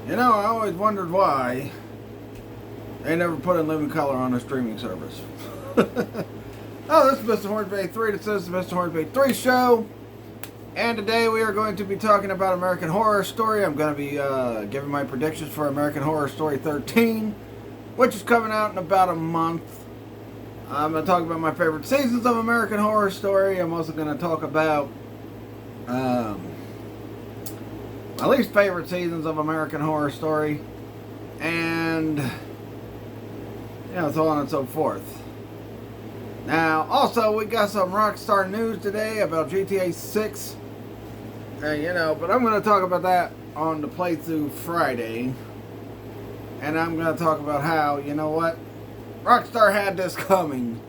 You know, I always wondered why they never put in living color on a streaming service. Oh, this is Mr. Hornsby 3. This is the Mr. Hornsby 3 show. And today we are going to be talking about American Horror Story. I'm going to be giving my predictions for American Horror Story 13, which is coming out in about a month. I'm going to talk about my favorite seasons of American Horror Story. I'm also going to talk about my least favorite seasons of American Horror Story. And, you know, so on and so forth. Now, also, we got some Rockstar news today about GTA 6. You know, but I'm going to talk about that on the playthrough Friday. And I'm going to talk about how, you know what, Rockstar had this coming.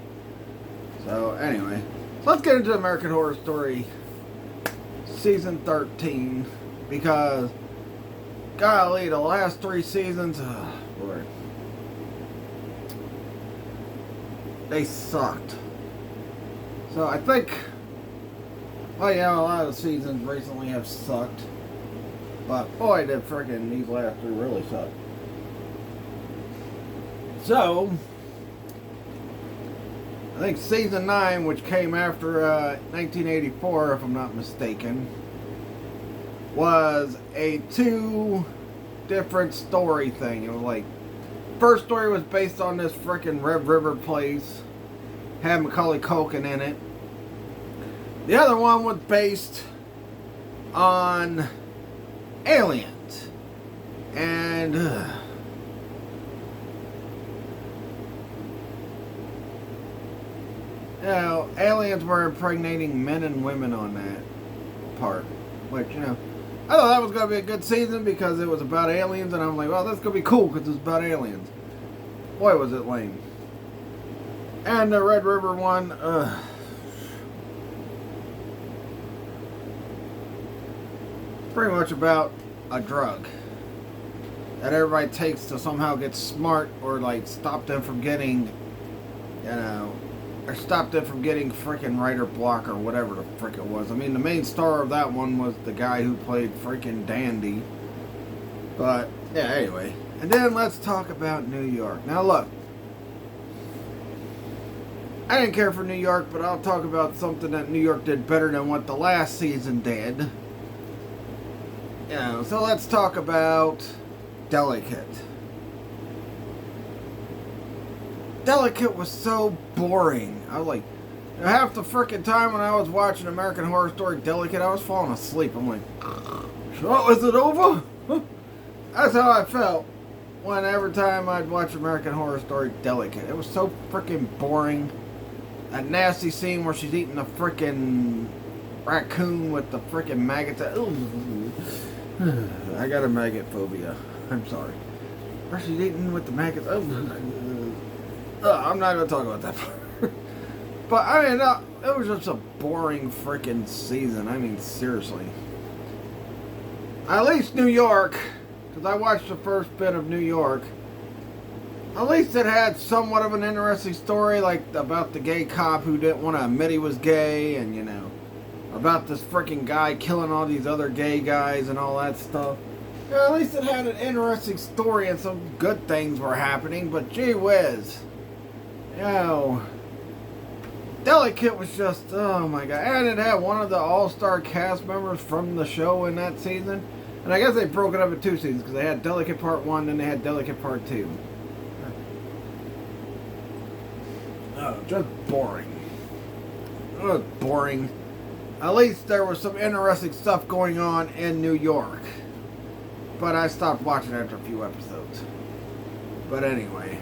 So, anyway, so let's get into American Horror Story Season 13. Because, golly, the last 3 seasons, oh, Lord, they sucked. So I think, well, yeah, a lot of the seasons recently have sucked. But boy, did frickin' these last 3 really suck. So, I think season 9, which came after 1984, if I'm not mistaken, was a 2 different story thing. It was like, first story was based on this frickin' Red River place, had Macaulay Culkin in it. The other one was based on aliens. And you know, aliens were impregnating men and women on that part. Which, you know, I thought that was going to be a good season because it was about aliens, and I'm like, well, that's going to be cool because it's about aliens. Boy, was it lame. And the Red River one, pretty much about a drug that everybody takes to somehow get smart or, like, stop them from getting, you know, or stop them from getting freaking writer block or whatever the frick it was. I mean, the main star of that one was the guy who played freaking Dandy. But, yeah, anyway. And then let's talk about New York. Now, look. I didn't care for New York, but I'll talk about something that New York did better than what the last season did. You know, so let's talk about Delicate. Delicate was so boring. I was like, half the frickin' time when I was watching American Horror Story Delicate, I was falling asleep. I'm like, oh, is it over? That's how I felt when every time I'd watch American Horror Story Delicate. It was so frickin' boring. That nasty scene where she's eating a frickin' raccoon with the frickin' maggots. I got a maggot phobia. I'm sorry. Where she's eating with the maggots. I'm not going to talk about that part. But, I mean, it was just a boring freaking season. I mean, seriously. At least New York, because I watched the first bit of New York, at least it had somewhat of an interesting story, like about the gay cop who didn't want to admit he was gay, and, you know, about this freaking guy killing all these other gay guys and all that stuff. Yeah, at least it had an interesting story and some good things were happening, but gee whiz. You know, Delicate was just, oh my god. And it had one of the all-star cast members from the show in that season. And I guess they broke it up in 2 seasons, because they had Delicate Part 1 and they had Delicate Part 2. Oh, just boring. It was boring. At least there was some interesting stuff going on in New York. But I stopped watching after a few episodes. But anyway.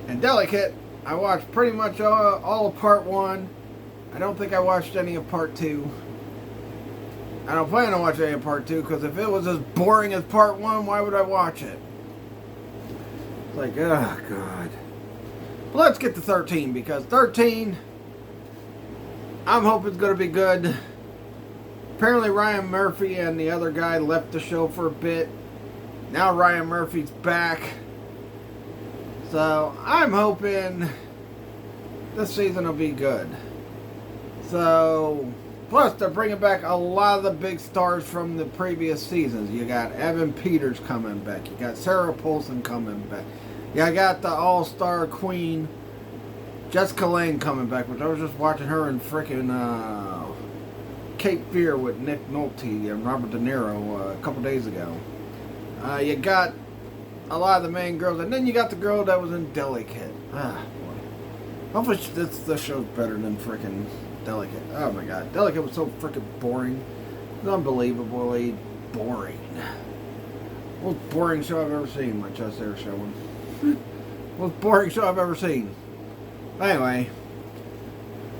And Delicate, I watched pretty much all of Part 1. I don't think I watched any of Part 2. I don't plan to watch any of Part 2, because if it was as boring as Part 1, why would I watch it? It's like, oh god. But let's get to 13, because 13, I'm hoping it's going to be good. Apparently Ryan Murphy and the other guy left the show for a bit. Now Ryan Murphy's back. So I'm hoping this season will be good. So Plus, they're bringing back a lot of the big stars from the previous seasons. You got Evan Peters coming back. You got Sarah Paulson coming back. You got the All-Star Queen, Jessica Lange, coming back, which I was just watching her in frickin' Cape Fear with Nick Nolte and Robert De Niro a couple days ago. You got a lot of the main girls, and then you got the girl that was in Delicate. Ah, boy. Hopefully this show's better than frickin' Delicate. Oh my god, Delicate was so frickin' boring. It was unbelievably boring. Most boring show I've ever seen. My chest hair showing. Most boring show I've ever seen. Anyway,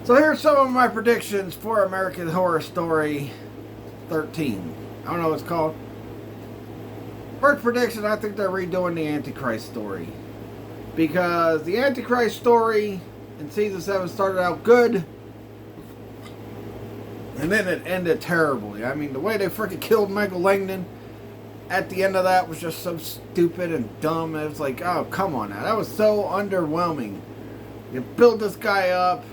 so here's some of my predictions for American Horror Story 13. I don't know what it's called. First prediction, I think they're redoing the Antichrist story. Because the Antichrist story in season 7 started out good, and then it ended terribly. I mean, the way they freaking killed Michael Langdon at the end of that was just so stupid and dumb. It was like, oh, come on now. That was so underwhelming. You build this guy up.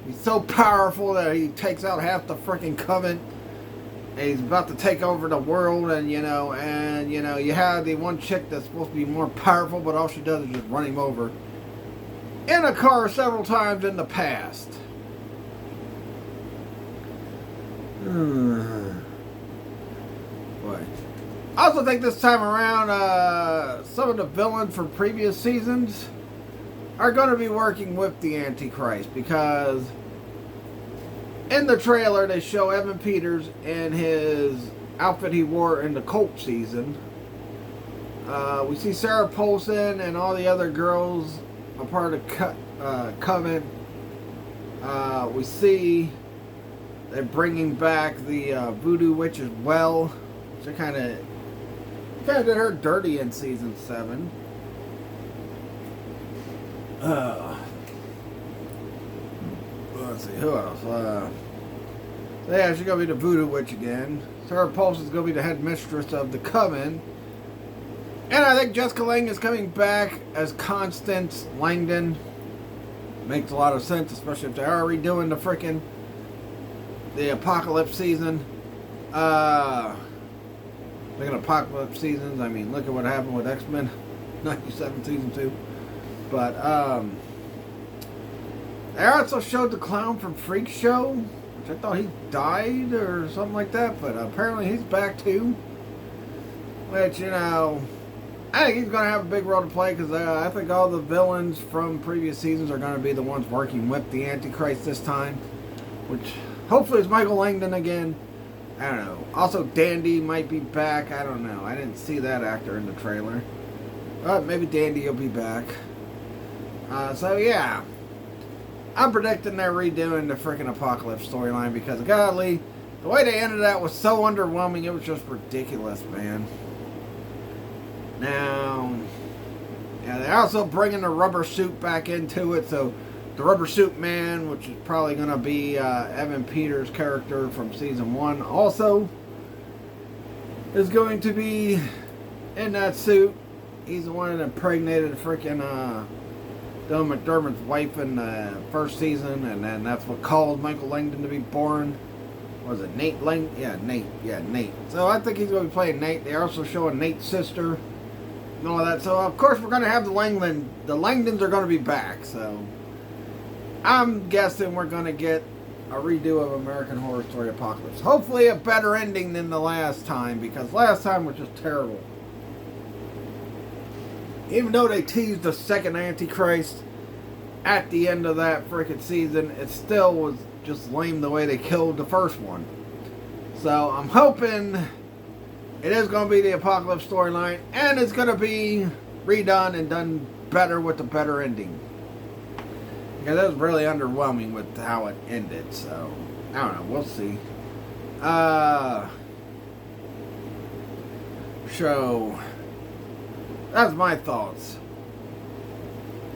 He's so powerful that he takes out half the freaking coven. And he's about to take over the world, and you have the one chick that's supposed to be more powerful, but all she does is just run him over in a car several times in the past. Boy. I also think this time around, some of the villains from previous seasons are going to be working with the Antichrist, because in the trailer they show Evan Peters in his outfit he wore in the Cult season. We see Sarah Paulson and all the other girls a part of Coven. We see they're bringing back the Voodoo Witch as well. They kind of did her dirty in season 7. Let's see, who else? Yeah, she's going to be the Voodoo Witch again. Sarah Paulson's going to be the head mistress of the Coven. And I think Jessica Lange is coming back as Constance Langdon. Makes a lot of sense, especially if they are redoing the Apocalypse season. Looking at Apocalypse seasons, I mean, look at what happened with X-Men 97 season 2. But, they also showed the clown from Freak Show, which I thought he died or something like that, but apparently he's back too. Which, I think he's going to have a big role to play, because I think all the villains from previous seasons are going to be the ones working with the Antichrist this time, which hopefully is Michael Langdon again. I don't know. Also, Dandy might be back. I don't know. I didn't see that actor in the trailer. Maybe Dandy will be back. So, yeah. I'm predicting they're redoing the freaking Apocalypse storyline, because, godly, the way they ended that was so underwhelming. It was just ridiculous, man. Now, yeah, they're also bringing the rubber suit back into it. So, the Rubber Suit Man, which is probably going to be Evan Peters' character from season 1, also is going to be in that suit. He's the one that impregnated freaking Dylan McDermott's wife in the first season, and then that's what caused Michael Langdon to be born. Was it Nate Langdon? Yeah, Nate. Yeah, Nate. So I think he's going to be playing Nate. They're also showing Nate's sister and all of that. So of course we're going to have the Langdons are going to be back. So I'm guessing we're going to get a redo of American Horror Story Apocalypse. Hopefully a better ending than the last time, because last time was just terrible. Even though they teased the second Antichrist at the end of that freaking season, it still was just lame the way they killed the first one. So I'm hoping it is going to be the Apocalypse storyline, and it's going to be redone and done better with a better ending. Because it was really underwhelming with how it ended. So I don't know. We'll see. So that's my thoughts.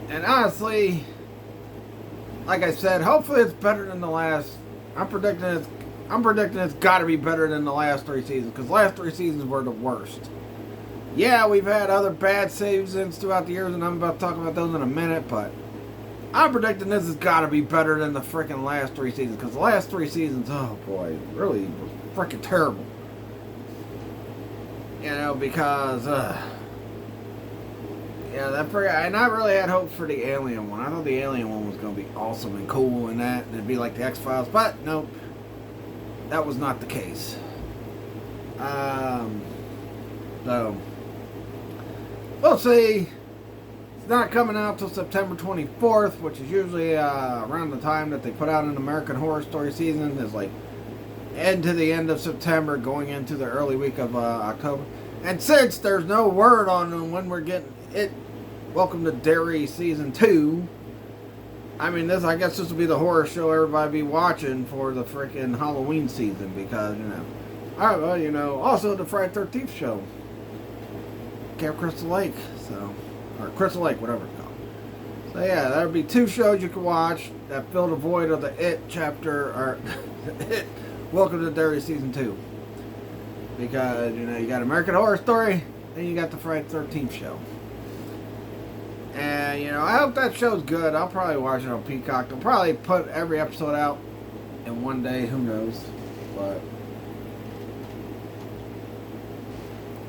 And honestly, like I said, hopefully it's better than the last. I'm predicting it's got to be better than the last 3 seasons, because the last 3 seasons were the worst. Yeah, we've had other bad seasons throughout the years, and I'm about to talk about those in a minute, but I'm predicting this has got to be better than the freaking last 3 seasons, because the last 3 seasons, oh boy, really was freaking terrible. You know, because, yeah, I not really had hopes for the Alien one. I thought the Alien one was going to be awesome and cool and that. It'd be like the X-Files, but nope. That was not the case. So, we'll see. It's not coming out till September 24th, which is usually around the time that they put out an American Horror Story season. Is like to the end of September, going into the early week of October. And since there's no word on when we're getting it, Welcome to Derry Season 2. I mean, I guess this will be the horror show everybody be watching for the freaking Halloween season, because, you know. Alright, well, you know, also the Friday 13th show. Camp Crystal Lake, so. Or Crystal Lake, whatever it's called. So, yeah, there would be 2 shows you can watch that fill the void of the It chapter, or It, Welcome to Derry Season 2. Because, you know, you got American Horror Story, and you got the Friday 13th show. And, you know, I hope that show's good. I'll probably watch it on Peacock. They'll probably put every episode out in one day. Who knows? But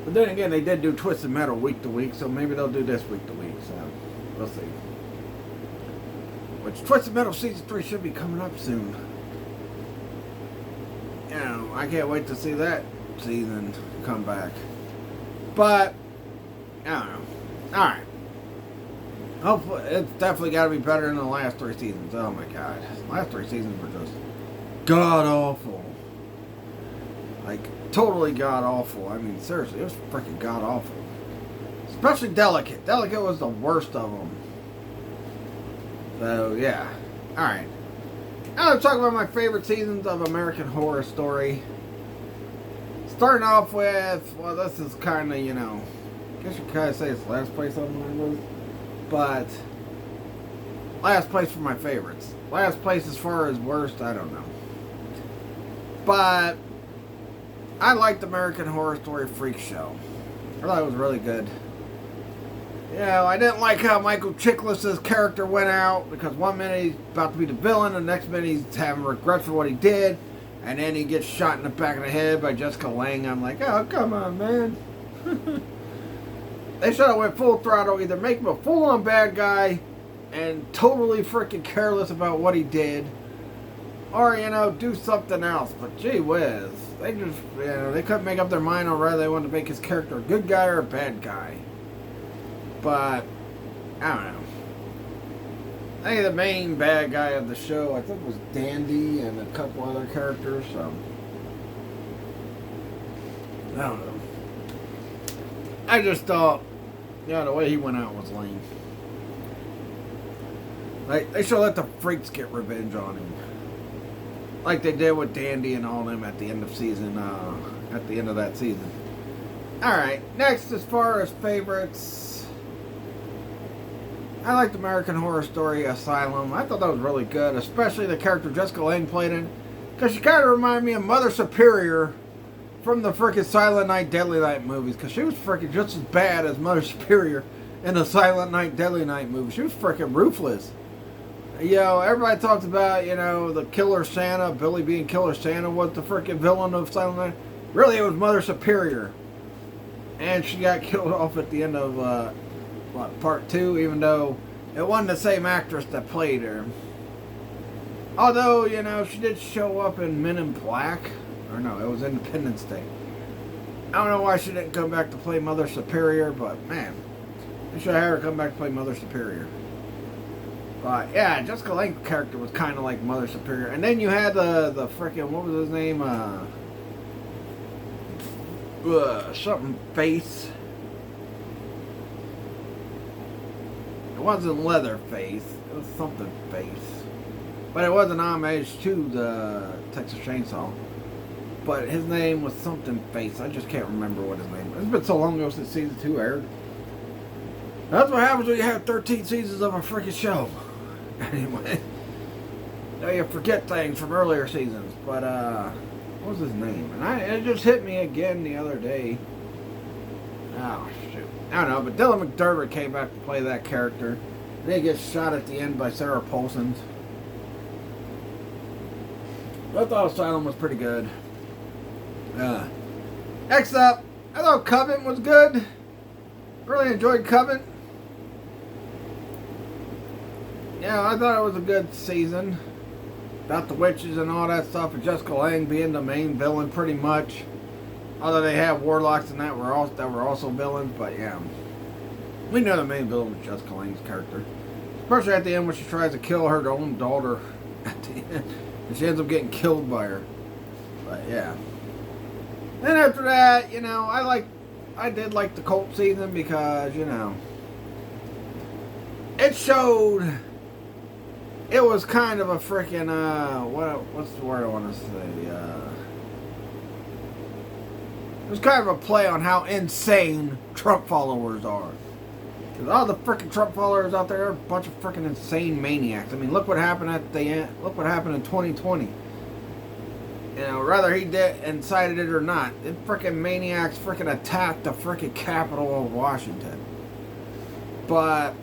then again, they did do Twisted Metal week to week, so maybe they'll do this week to week. So, we'll see. Which, Twisted Metal Season 3 should be coming up soon. You know, I can't wait to see that season come back. But, I don't know. Alright. Hopefully, it's definitely got to be better than the last 3 seasons. Oh my god. The last 3 seasons were just god-awful. Like, totally god-awful. I mean, seriously, it was freaking god-awful. Especially Delicate. Delicate was the worst of them. So, yeah. Alright. Now let's talk about my favorite seasons of American Horror Story. Starting off with, well, this is kind of, you know, I guess you could kind of say it's the last place on my list. But last place for my favorites. Last place as far as worst, I don't know. But I liked American Horror Story Freak Show. I thought it was really good. You know, I didn't like how Michael Chiklis' character went out, because one minute he's about to be the villain, and the next minute he's having regrets for what he did, and then he gets shot in the back of the head by Jessica Lange. I'm like, oh, come on, man. They should have went full throttle, either make him a full-on bad guy and totally freaking careless about what he did, or, you know, do something else. But gee whiz, they just, you know, they couldn't make up their mind on whether they wanted to make his character a good guy or a bad guy. But I don't know. I think the main bad guy of the show, I think, was Dandy and a couple other characters. So I don't know. I just thought, yeah, the way he went out was lame. Like, they should let the freaks get revenge on him, like they did with Dandy and all them at the end of that season. All right, next, as far as favorites, I liked American Horror Story Asylum. I thought that was really good, especially the character Jessica Lange played in, because she kind of reminded me of Mother Superior from the freaking Silent Night, Deadly Night movies, because she was freaking just as bad as Mother Superior in the Silent Night, Deadly Night movie. She was freaking ruthless. You know, everybody talks about, you know, the Killer Santa, Billy being Killer Santa was the freaking villain of Silent Night. Really, it was Mother Superior. And she got killed off at the end of, part 2, even though it wasn't the same actress that played her. Although, you know, she did show up in Men in Black. Or no, it was Independence Day. I don't know why she didn't come back to play Mother Superior, but man, they should have had her come back to play Mother Superior. But yeah, Jessica Lange's character was kind of like Mother Superior. And then you had the freaking, what was his name? Something Face. It wasn't Leatherface. It was something Face. But it was an homage to the Texas Chainsaw. But his name was something Face. I just can't remember what his name was. It's been so long ago since season 2 aired. That's what happens when you have 13 seasons of a freaking show. Anyway. Now you forget things from earlier seasons. But, what was his name? And it just hit me again the other day. Oh, shoot. I don't know, but Dylan McDermott came back to play that character. They get shot at the end by Sarah Paulson. I thought Asylum was pretty good. Next up, I thought Coven was good. Really enjoyed Coven. Yeah, I thought it was a good season. About the witches and all that stuff, and Jessica Lange being the main villain pretty much. Although they have warlocks and that were also villains, but yeah. We know the main villain was Jessica Lange's character. Especially at the end when she tries to kill her own daughter at the end. And she ends up getting killed by her. But yeah. Then after that, you know, I did like the cult season because, you know, it showed it was kind of a freaking what's the word I want to say? It was kind of a play on how insane Trump followers are. Because all the freaking Trump followers out there are a bunch of freaking insane maniacs. I mean, look what happened at the end. Look what happened in 2020. You know, whether he did incited it or not, the freaking maniacs freaking attacked the freaking capital of Washington. But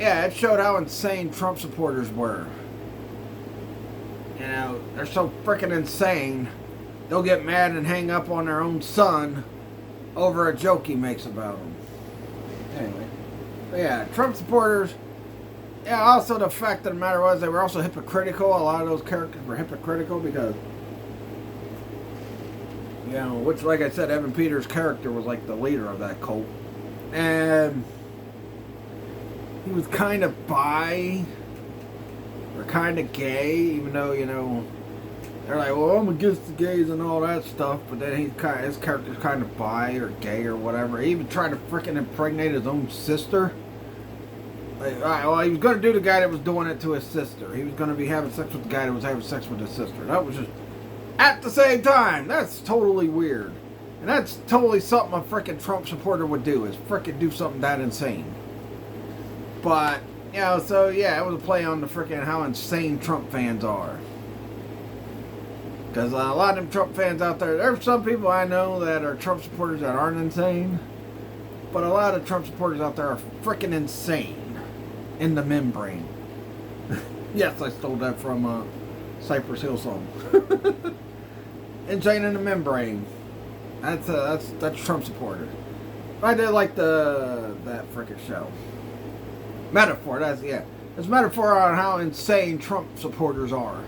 yeah, it showed how insane Trump supporters were. You know, they're so freaking insane. They'll get mad and hang up on their own son over a joke he makes about them. Anyway, but yeah, Trump supporters. Yeah, also the fact of the matter was they were also hypocritical. A lot of those characters were hypocritical because, you know, which, like I said, Evan Peters' character was like the leader of that cult, and he was kind of bi or kind of gay, even though, you know, they're like, well, I'm against the gays and all that stuff, but then his character's kind of bi or gay or whatever. He even tried to freaking impregnate his own sister. Like, well, he was going to do the guy that was doing it to his sister. He was going to be having sex with the guy that was having sex with his sister. That was just, at the same time, that's totally weird. And that's totally something a freaking Trump supporter would do, is freaking do something that insane. But, you know, so yeah, it was a play on the freaking how insane Trump fans are. Because a lot of them Trump fans out there, there's some people I know that are Trump supporters that aren't insane. But a lot of Trump supporters out there are freaking insane in the membrane. Yes, I stole that from Cypress Hill song. Insane in the membrane. That's Trump supporter. I did like that freaking show. Metaphor, it's metaphor on how insane Trump supporters are.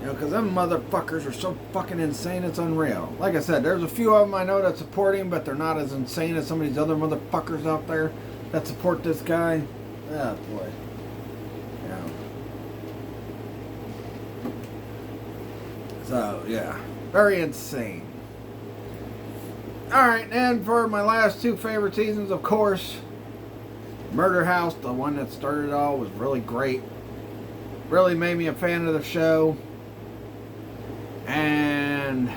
You know, because them motherfuckers are so fucking insane, it's unreal. Like I said, there's a few of them I know that support him, but they're not as insane as some of these other motherfuckers out there that support this guy. Oh, boy. Yeah. So, yeah. Very insane. Alright, and for my last two favorite seasons, of course, Murder House, the one that started it all, was really great. Really made me a fan of the show. And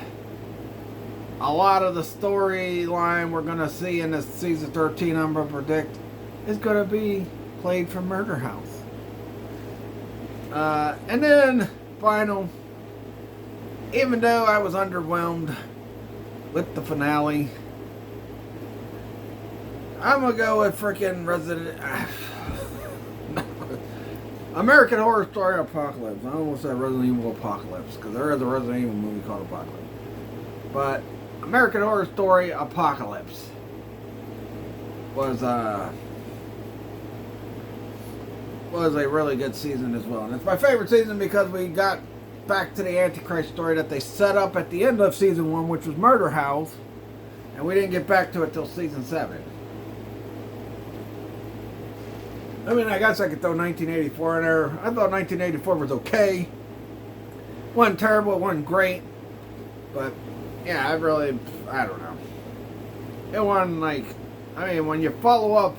a lot of the storyline we're going to see in this season 13, I'm going to predict, is going to be played from Murder House. And then, final, even though I was underwhelmed with the finale, I'm going to go with freaking American Horror Story Apocalypse. I almost said Resident Evil Apocalypse, because there is a Resident Evil movie called Apocalypse. But American Horror Story Apocalypse was a really good season as well. And it's my favorite season because we got back to the Antichrist story that they set up at the end of season 1, which was Murder House, and we didn't get back to it till season 7. I mean, I guess I could throw 1984 in there. I thought 1984 was okay. Wasn't terrible, it wasn't great. But, yeah, I don't know. It wasn't like, I mean, when you follow up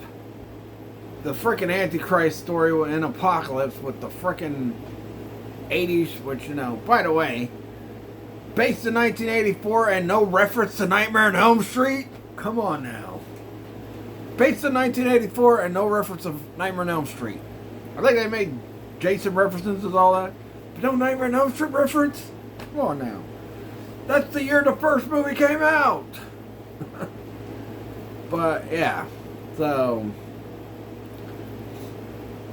the frickin' Antichrist story in Apocalypse with the frickin' 80s, which, you know, by the way, based in 1984 and no reference to Nightmare on Elm Street? Come on now. Based in 1984 and no reference of Nightmare on Elm Street. I think they made Jason references and all that. But no Nightmare on Elm Street reference? Come on now. That's the year the first movie came out. But, yeah. So,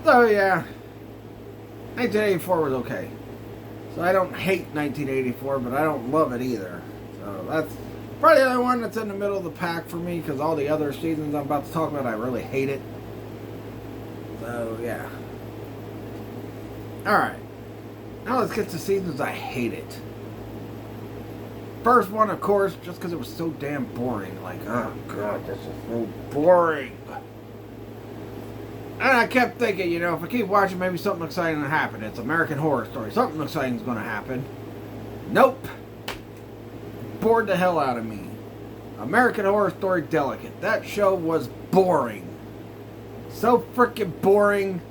So yeah, 1984 was okay. So I don't hate 1984, but I don't love it either. So that's probably the only one that's in the middle of the pack for me, because all the other seasons I'm about to talk about, I really hate it. So yeah. Alright. Now let's get to seasons I hated. First one, of course, just because it was so damn boring. Like, oh god, this is so boring. And I kept thinking, you know, if I keep watching, maybe something exciting will happen. It's American Horror Story. Something exciting is going to happen. Nope. Bored the hell out of me. American Horror Story Delicate. That show was boring. So freaking boring.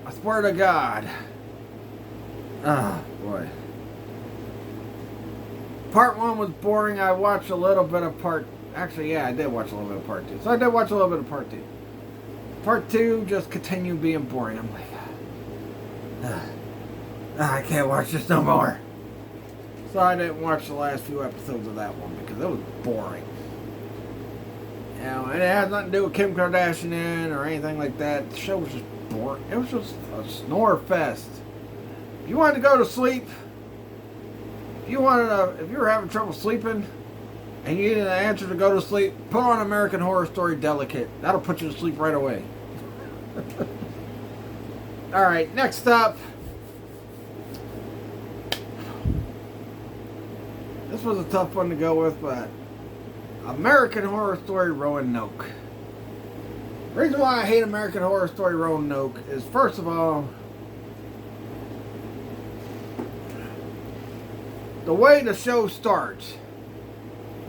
I swear to God. Oh, boy. Part 1 was boring. I watched a little bit of part... Actually, yeah, I did watch a little bit of part 2. So I did watch a little bit of part 2. Part 2 just continued being boring. I'm like, I can't watch this no more. So I didn't watch the last few episodes of that one because it was boring. You know, and it has nothing to do with Kim Kardashian or anything like that. The show was just boring. It was just a snore fest. If you wanted to go to sleep, if you were having trouble sleeping and you needed an answer to go to sleep, put on American Horror Story Delicate. That'll put you to sleep right away. Alright, next up. This was a tough one to go with, but American Horror Story Roanoke. The reason why I hate American Horror Story Roanoke is, first of all, the way the show starts.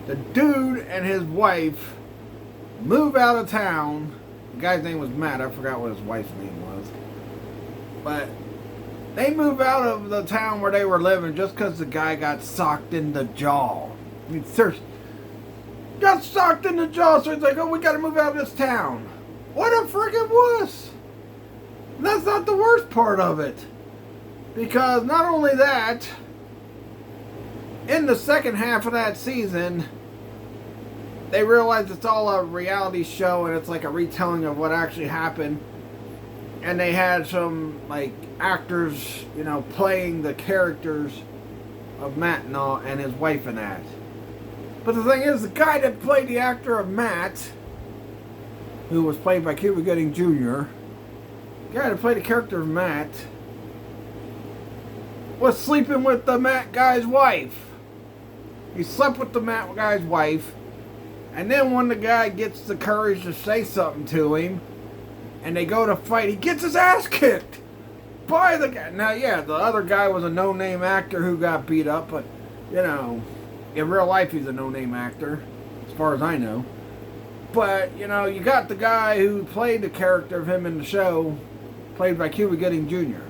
The dude and his wife move out of town. The guy's name was Matt. I forgot what his wife's name was. But they move out of the town where they were living just because the guy got socked in the jaw. I mean, seriously. Got socked in the jaw, so he's like, oh, we got to move out of this town. What a friggin' wuss. And that's not the worst part of it. Because not only that, in the second half of that season, they realize it's all a reality show and it's like a retelling of what actually happened. And they had some, like, actors, you know, playing the characters of Matt and his wife in that. But the thing is, the guy that played the actor of Matt, who was played by Cuba Gooding Jr., the guy that played the character of Matt, was sleeping with the Matt guy's wife. He slept with the Matt guy's wife, and then when the guy gets the courage to say something to him, and they go to fight, he gets his ass kicked by the guy. Now, yeah, the other guy was a no-name actor who got beat up, but, you know, in real life he's a no-name actor, as far as I know. But, you know, you got the guy who played the character of him in the show, played by Cuba Gooding Jr.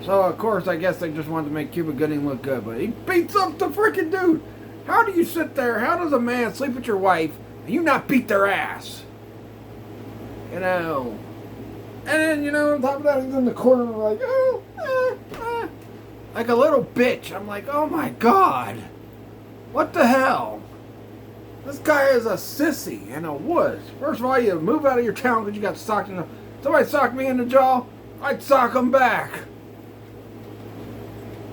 So, of course, I guess they just wanted to make Cuba Gooding look good. But he beats up the freaking dude. How do you sit there? How does a man sleep with your wife and you not beat their ass? You know. And then, you know, on top of that, he's in the corner like, like a little bitch. I'm like, oh my God. What the hell? This guy is a sissy and a wuss. First of all, you move out of your town because you got socked in the... Somebody socked me in the jaw, I'd sock him back.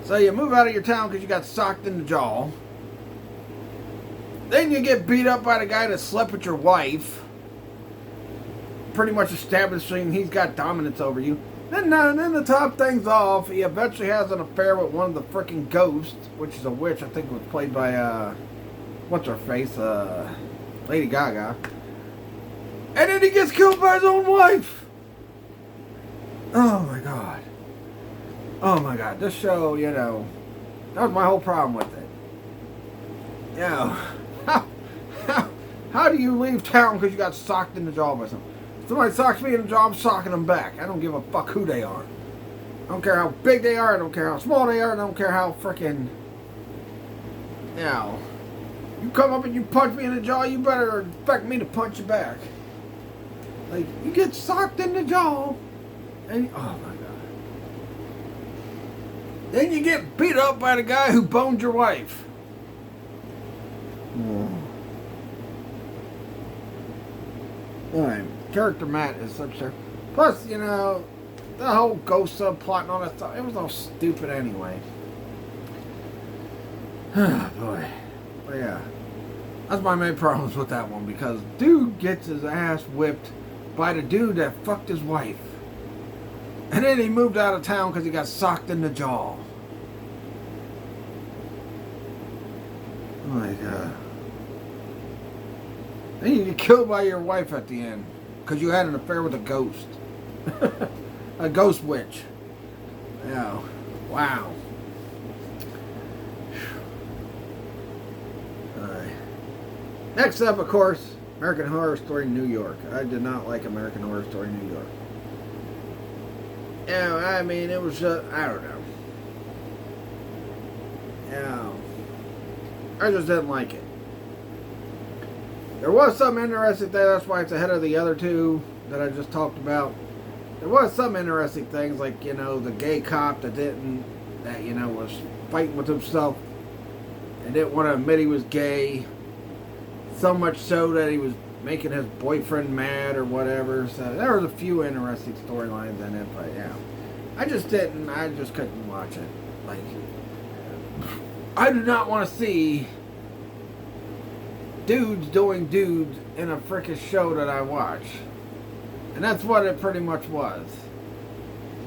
So you move out of your town because you got socked in the jaw. Then you get beat up by the guy that slept with your wife. Pretty much establishing he's got dominance over you. Then to top things off, he eventually has an affair with one of the freaking ghosts, which is a witch. I think it was played by, what's her face? Lady Gaga. And then he gets killed by his own wife. Oh my God. Oh my God. This show, you know, that was my whole problem with it. You know, how do you leave town because you got socked in the jaw by something? If somebody socks me in the jaw, I'm socking them back. I don't give a fuck who they are. I don't care how big they are. I don't care how small they are. I don't care how freaking, you know, you come up and you punch me in the jaw, you better expect me to punch you back. Like, you get socked in the jaw, and, oh my God. Then you get beat up by the guy who boned your wife. Alright, character Matt is such a... Plus, you know, the whole ghost subplot and all that stuff, it was all stupid anyway. Oh, boy. But yeah. That's my main problems with that one, because dude gets his ass whipped by the dude that fucked his wife. And then he moved out of town because he got socked in the jaw. Oh my God. Then you get killed by your wife at the end because you had an affair with a ghost. A ghost witch. Yeah. Wow. Alright. Next up, of course, American Horror Story New York. I did not like American Horror Story New York. Yeah, I mean, it was just, I don't know. Yeah. I just didn't like it. There was some interesting thing, that's why it's ahead of the other two that I just talked about. There was some interesting things, like, you know, the gay cop that was fighting with himself and didn't want to admit he was gay. So much so that he was making his boyfriend mad or whatever. So there was a few interesting storylines in it, but yeah. I just couldn't watch it. Like, I do not want to see dudes doing dudes in a frickin' show that I watch. And that's what it pretty much was.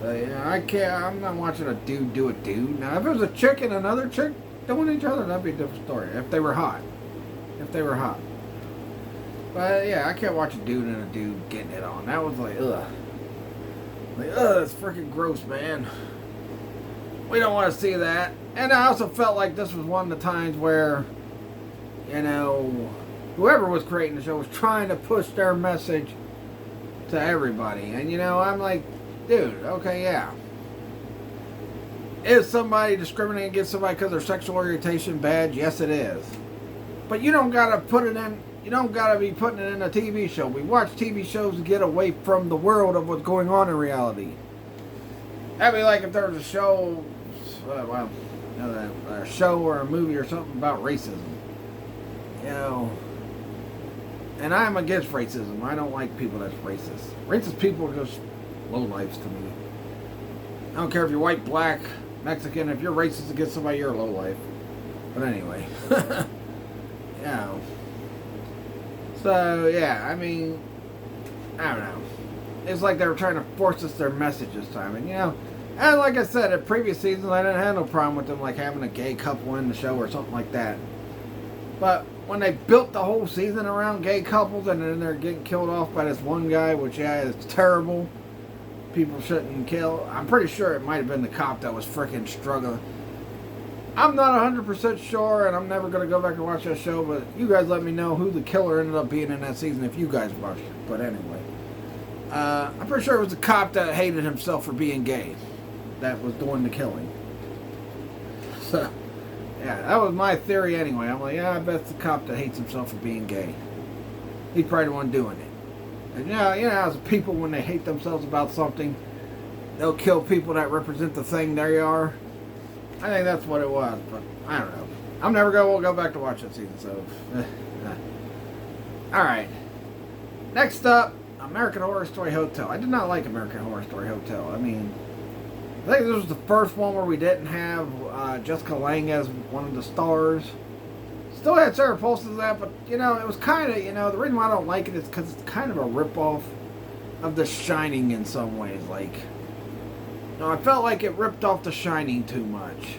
So, yeah, I'm not watching a dude do a dude. Now, if it was a chick and another chick doing each other, that'd be a different story. If they were hot. But, yeah, I can't watch a dude and a dude getting it on. That was like, ugh. Like, ugh, that's freaking gross, man. We don't want to see that. And I also felt like this was one of the times where, you know, whoever was creating the show was trying to push their message to everybody. And, you know, I'm like, dude, okay, yeah. Is somebody discriminating against somebody because of their sexual orientation bad? Yes, it is. But you don't gotta put it in. You don't gotta be putting it in a TV show. We watch TV shows to get away from the world of what's going on in reality. That'd be like if there was a show, a show or a movie or something about racism. You know, and I'm against racism. I don't like people that's racist. Racist people are just lowlifes to me. I don't care if you're white, black, Mexican. If you're racist against somebody, you're a lowlife. But anyway. Yeah. So, yeah, I mean, I don't know. It's like they were trying to force us their message this time. And, you know, and like I said, in previous seasons, I didn't have no problem with them, like, having a gay couple in the show or something like that. But when they built the whole season around gay couples and then they're getting killed off by this one guy, which, yeah, is terrible. People shouldn't kill. I'm pretty sure it might have been the cop that was freaking struggling. I'm not 100% sure, and I'm never going to go back and watch that show, but you guys let me know who the killer ended up being in that season if you guys watched it. But anyway, I'm pretty sure it was the cop that hated himself for being gay that was doing the killing. So, yeah, that was my theory anyway. I'm like, yeah, I bet it's the cop that hates himself for being gay. He's probably the one doing it. And you know, as people, when they hate themselves about something, they'll kill people that represent the thing they are. I think that's what it was, but I don't know. I'm never going to go back to watch that season, so. Alright. Next up, American Horror Story Hotel. I did not like American Horror Story Hotel. I mean, I think this was the first one where we didn't have Jessica Lange as one of the stars. Still had Sarah Paulson as that, but, you know, it was kind of, you know, the reason why I don't like it is because it's kind of a ripoff of The Shining in some ways. Like, I felt like it ripped off The Shining too much.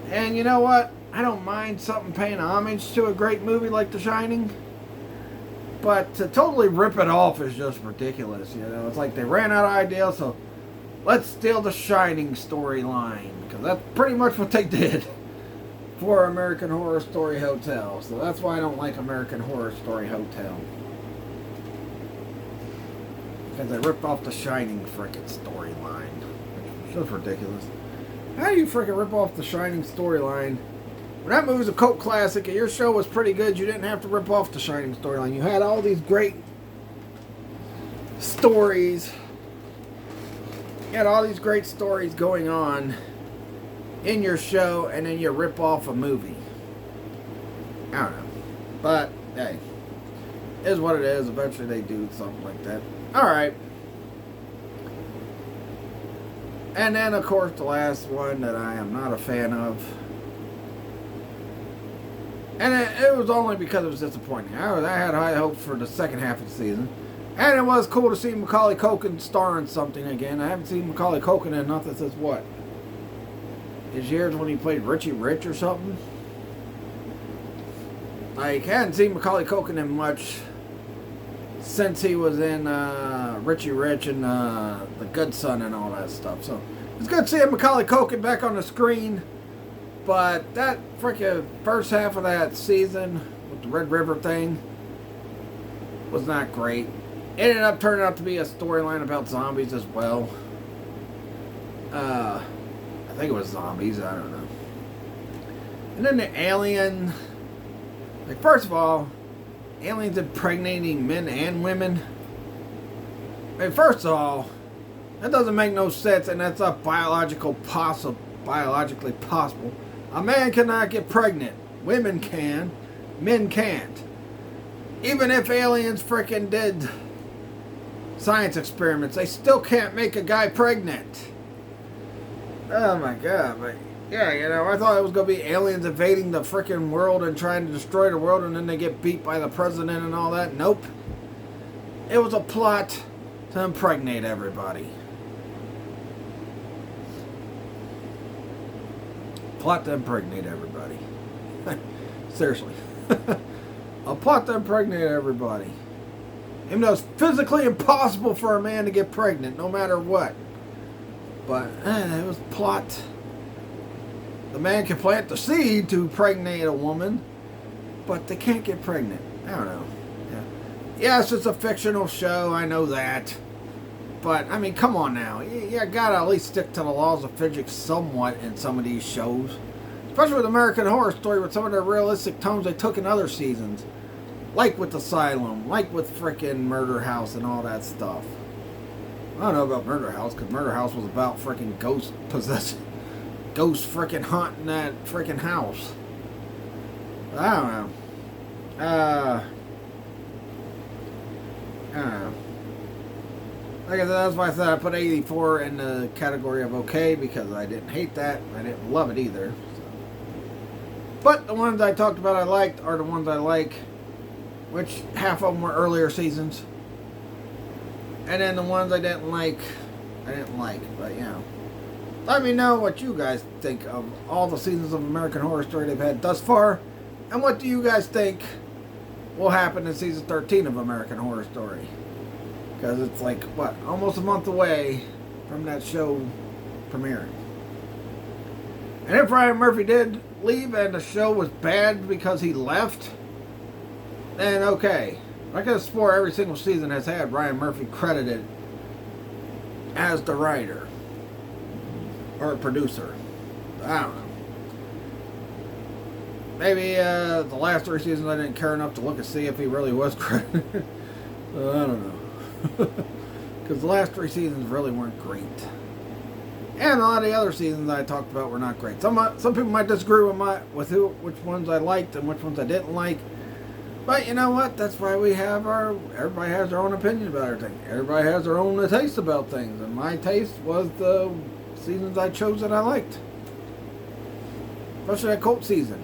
And you know what? I don't mind something paying homage to a great movie like The Shining. But to totally rip it off is just ridiculous, you know? It's like they ran out of ideas, so let's steal The Shining storyline. Because that's pretty much what they did for American Horror Story Hotel. So that's why I don't like American Horror Story Hotel. Because they ripped off The Shining frickin' storyline. Which is ridiculous. How do you frickin' rip off The Shining storyline? When that movie's a cult classic and your show was pretty good, you didn't have to rip off The Shining storyline. You had all these great stories. You had all these great stories going on in your show, and then you rip off a movie. I don't know. But, hey. It is what it is. Eventually they do something like that. Alright. And then, of course, the last one that I am not a fan of. And it was only because it was disappointing. I had high hopes for the second half of the season. And it was cool to see Macaulay Culkin star in something again. I haven't seen Macaulay Culkin in nothing since what? His years when he played Richie Rich or something? Like, I hadn't seen Macaulay Culkin in much since he was in Richie Rich and The Good Son and all that stuff. So, it's good seeing Macaulay Culkin back on the screen. But that freaking first half of that season with the Red River thing was not great. It ended up turning out to be a storyline about zombies as well. I think it was zombies, I don't know. And then the alien. Like, first of all, aliens impregnating men and women. I mean, first of all, that doesn't make no sense, and that's not biologically possible. A man cannot get pregnant. Women can. Men can't. Even if aliens frickin' did science experiments, they still can't make a guy pregnant. Oh my god, but yeah, you know, I thought it was going to be aliens invading the frickin' world and trying to destroy the world and then they get beat by the president and all that. Nope. It was a plot to impregnate everybody. Plot to impregnate everybody. Seriously. A plot to impregnate everybody. Even though it's physically impossible for a man to get pregnant, no matter what. But it was a plot. The man can plant the seed to impregnate a woman, but they can't get pregnant. I don't know. Yeah. Yes, it's a fictional show, I know that. But, I mean, come on now. You gotta at least stick to the laws of physics somewhat in some of these shows. Especially with American Horror Story, with some of the realistic tones they took in other seasons. Like with Asylum, like with frickin' Murder House and all that stuff. I don't know about Murder House, because Murder House was about frickin' ghost possession. Ghost frickin' haunting that frickin' house. I don't know. I don't know. Like I said, that's why I said I put 84 in the category of okay, because I didn't hate that. I didn't love it either. So. But the ones I talked about I liked are the ones I like, which half of them were earlier seasons. And then the ones I didn't like, but you know. Let me know what you guys think of all the seasons of American Horror Story they've had thus far. And what do you guys think will happen in season 13 of American Horror Story? Because it's like, what, almost a month away from that show premiering. And if Ryan Murphy did leave and the show was bad because he left, then okay. I could have swore every single season has had Ryan Murphy credited as the writer or producer. I don't know. Maybe the last 3 seasons I didn't care enough to look and see if he really was credited. I don't know. Because the last 3 seasons really weren't great. And a lot of the other seasons I talked about were not great. Some people might disagree with which ones I liked and which ones I didn't like. But you know what? That's why we have everybody has their own opinion about everything. Everybody has their own taste about things. And my taste was the seasons I chose that I liked. Especially that cult season.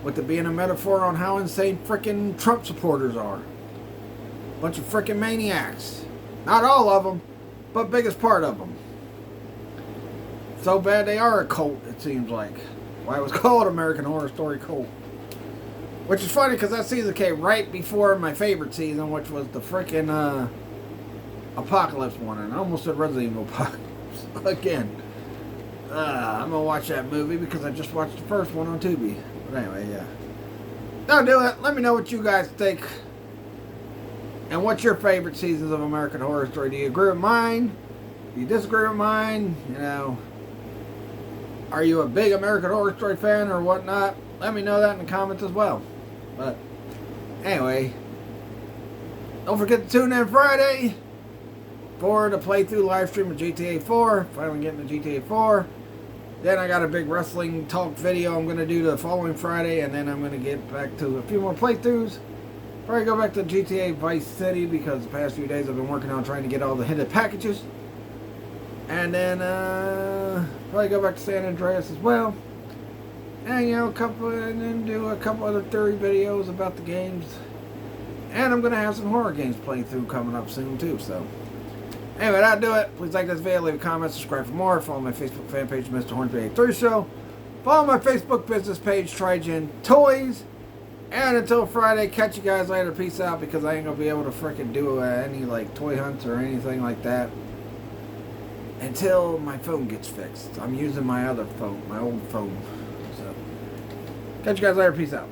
With it being a metaphor on how insane frickin' Trump supporters are. Bunch of frickin' maniacs. Not all of them, but biggest part of them. So bad they are a cult, it seems like. Why it was called American Horror Story Cult. Which is funny because that season came right before my favorite season, which was the frickin' Apocalypse one. And I almost said Resident Evil Apocalypse again. I'm gonna watch that movie because I just watched the first one on Tubi. But anyway, yeah. Don't do it. Let me know what you guys think. And what's your favorite seasons of American Horror Story? Do you agree with mine? Do you disagree with mine? You know, are you a big American Horror Story fan or whatnot? Let me know that in the comments as well. But anyway, don't forget to tune in Friday for the playthrough live stream of GTA 4. Finally getting to GTA 4. Then I got a big wrestling talk video I'm going to do the following Friday. And then I'm going to get back to a few more playthroughs. Probably go back to GTA Vice City because the past few days I've been working on trying to get all the hidden packages. And then probably go back to San Andreas as well. And and then do a couple other theory videos about the games. And I'm gonna have some horror games playing through coming up soon too. So anyway, that'll do it. Please like this video, leave a comment, subscribe for more. Follow my Facebook fan page, Mr. Hornsby 83 Show. Follow my Facebook business page, Trigen Toys. And until Friday, catch you guys later. Peace out, because I ain't gonna be able to freaking do any like toy hunts or anything like that until my phone gets fixed. I'm using my other phone, my old phone. So catch you guys later. Peace out.